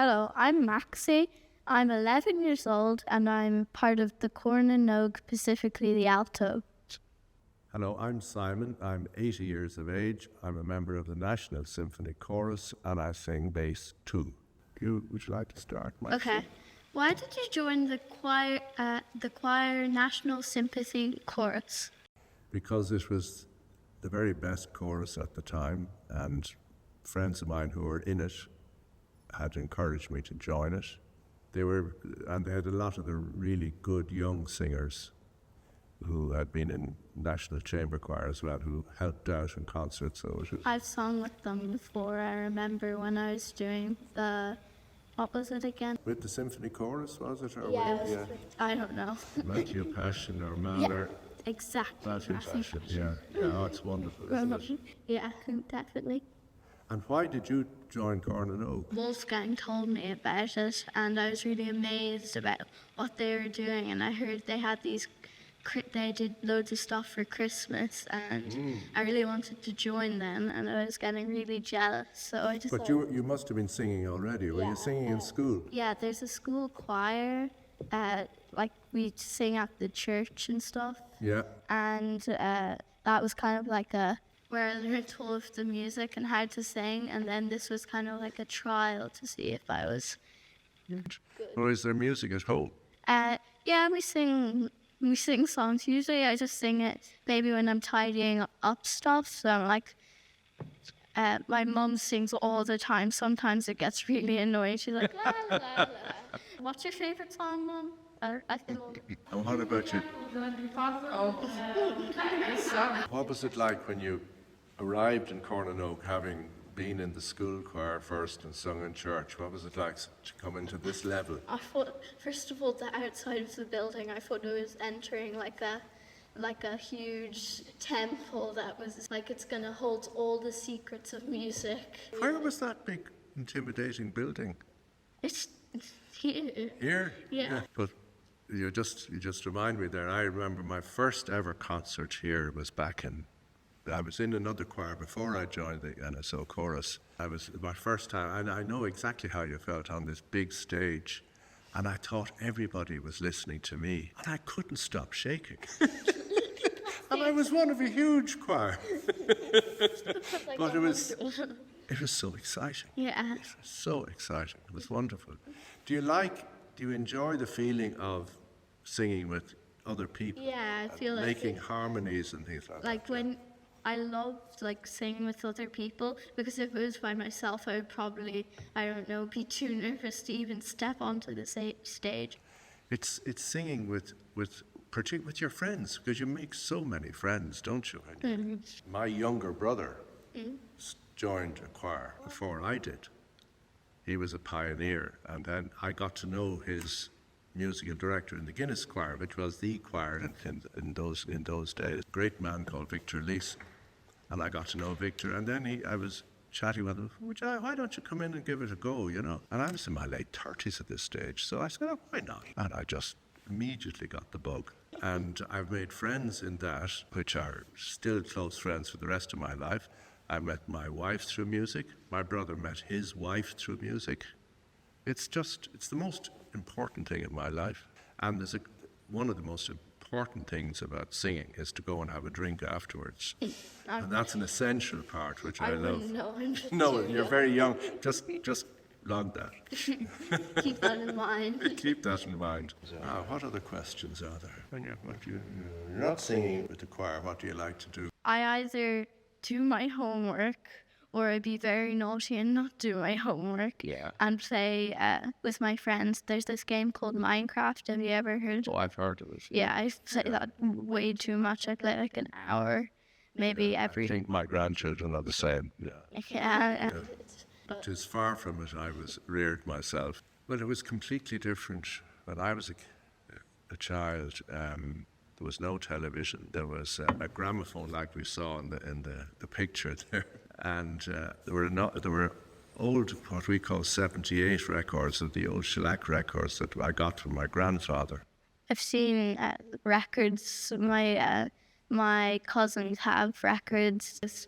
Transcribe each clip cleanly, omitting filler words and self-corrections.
Hello, I'm Maxi. I'm 11 years old and I'm part of the corn and Nogue, specifically the alto. Hello, I'm Simon. I'm 80 years of age. I'm a member of the National Symphony Chorus and I sing bass too. Would you like to start, Maxi? Okay. Why did you join the choir National Symphony Chorus? Because it was the very best chorus at the time, and friends of mine who were in it had encouraged me to join it. They had a lot of the really good young singers who had been in National Chamber Choir as well, who helped out in concerts. I've sung with them before. I remember when I was doing what was it again? With the Symphony Chorus, was it? Or Yeah. I don't know. Matthew Passion or Mahler. Yeah, exactly. Matthew Passion, yeah. Oh, it's wonderful, isn't it? Yeah, definitely. And why did you join Corn and Oak? Wolfgang told me about it and I was really amazed about what they were doing, and I heard they had they did loads of stuff for Christmas and I really wanted to join them and I was getting really jealous, so I just... But you must have been singing already. Were you singing in school? Yeah, there's a school choir, like we sing at the church and stuff. Yeah. And that was kind of like where I learned all of the music and how to sing, and then this was kind of like a trial to see if I was good. Or is there music at home? Yeah, we sing songs. Usually I just sing it maybe when I'm tidying up stuff. So I'm like, my mum sings all the time. Sometimes it gets really annoying. She's like, la, la, la. What's your favourite song, Mum? And what about you? What was it like when you arrived in Corn and Oak, having been in the school choir first and sung in church? What was it like to come into this level? I thought, first of all, the outside of the building, I thought it was entering like a huge temple that was like it's going to hold all the secrets of music. Where was that big, intimidating building? It's here. Here? Yeah. But you just remind me there, I remember my first ever concert here was I was in another choir before I joined the NSO chorus. It was my first time, and I know exactly how you felt on this big stage. And I thought everybody was listening to me, and I couldn't stop shaking. And I was one of a huge choir. But it was so exciting. Yeah. It was so exciting. It was wonderful. Do you enjoy the feeling of singing with other people? Yeah, I feel making harmonies and things like that. Like when I loved singing with other people, because if it was by myself, I would probably, I don't know, be too nervous to even step onto the stage. It's singing particularly with your friends, because you make so many friends, don't you? My younger brother joined a choir before I did. He was a pioneer, and then I got to know his musical director in the Guinness Choir, which was the choir in those days. A great man called Victor Leeson. And I got to know Victor, and then I was chatting with him, why don't you come in and give it a go, you know? And I was in my late 30s at this stage, so I said, why not? And I just immediately got the bug. And I've made friends in that, which are still close friends for the rest of my life. I met my wife through music. My brother met his wife through music. It's the most important thing in my life. And one of the most important things about singing is to go and have a drink afterwards. And that's an essential part, which I love. No, you're very young. Just log that. Keep that in mind. Keep that in mind. What other questions are there? When you're not singing with the choir, what do you like to do? I either do my homework or I'd be very naughty and not do my homework and play with my friends. There's this game called Minecraft. Have you ever heard? Oh, I've heard of it. Yeah, I play that way too much. I play like an hour, maybe every... I think my grandchildren are the same. Yeah. It is far from it. I was reared myself. But it was completely different. When I was a child, there was no television. There was a gramophone like we saw in the picture there. And there were old, what we call 78 records, of the old shellac records that I got from my grandfather. I've seen records. My cousins have records.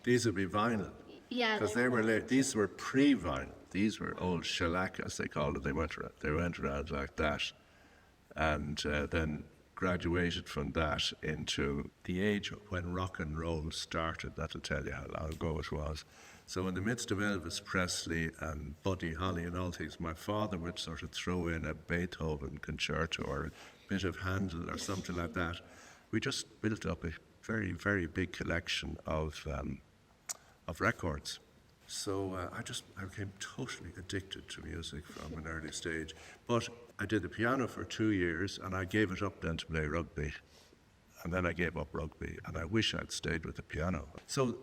These would be vinyl. Yeah. Because they were late. These were pre-vinyl. these were old shellac, as they called it. They went around like that. And then graduated from that into the age when rock and roll started. That'll tell you how long ago it was. So in the midst of Elvis Presley and Buddy Holly and all things, my father would sort of throw in a Beethoven concerto or a bit of Handel or something like that. We just built up a very, very big collection of records. So I became totally addicted to music from an early stage. But I did the piano for 2 years, and I gave it up then to play rugby. And then I gave up rugby, and I wish I'd stayed with the piano. So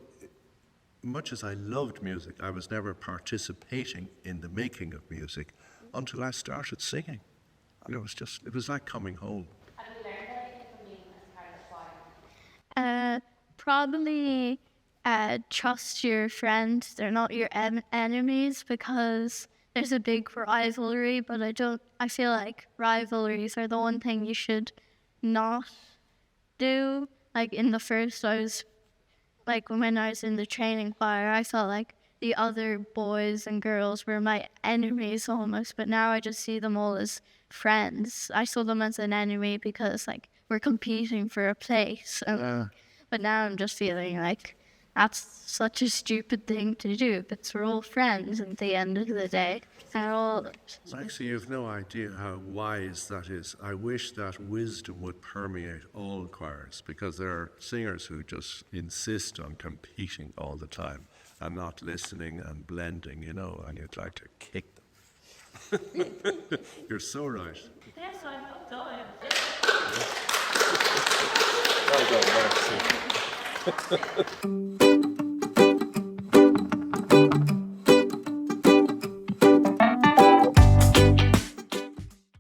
much as I loved music, I was never participating in the making of music until I started singing. And it was like coming home. Have you learned anything from being as part of the choir? Probably trust your friends. They're not your enemies, because there's a big rivalry, but I feel like rivalries are the one thing you should not do. Like in the first, when I was in the training choir, I felt like the other boys and girls were my enemies almost, but now I just see them all as friends. I saw them as an enemy because we're competing for a place. But now I'm just feeling like that's such a stupid thing to do, because we're all friends at the end of the day. Maxi, you've no idea how wise that is. I wish that wisdom would permeate all choirs, because there are singers who just insist on competing all the time and not listening and blending, and you'd like to kick them. You're so right. Yes, I hope so. Well done, Maxi.